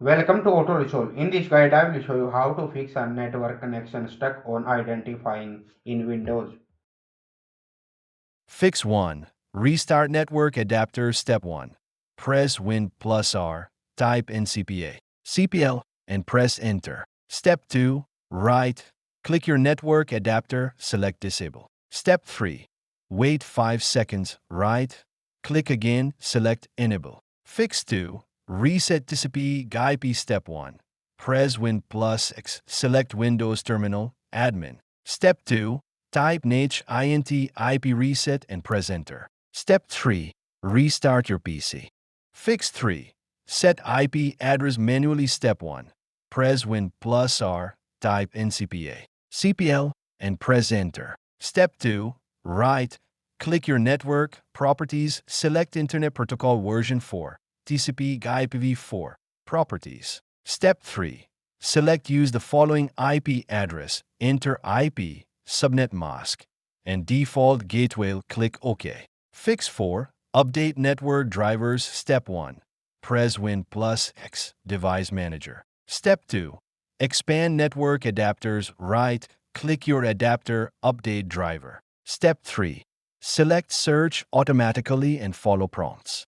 Welcome to Auto Resolve. In this guide, I will show you how to fix a network connection stuck on identifying in Windows. Fix 1. Restart network adapter Step 1. Press Win plus R, type in CPL, and press Enter. Step 2. Right. Click your network adapter, select Disable. Step 3. Wait 5 seconds, right. Click again, select Enable. Fix 2. Reset TCP IP Step 1. Press Win plus X, select Windows Terminal, Admin. Step 2. Type int IP reset and press Enter. Step 3. Restart your PC. Fix 3. Set IP address manually. Step 1. Press Win plus R, type in CPL, and press Enter. Step 2. Right. Click your network, properties, select Internet Protocol version 4, TCP IPv4, properties. Step 3. Select use the following IP address, enter IP, subnet mask, and default gateway. Click OK. Fix 4. Update network drivers. Step 1. Press Win plus X, device manager. Step 2. Expand network adapters. Right. Click your adapter, update driver. Step 3. Select search automatically and follow prompts.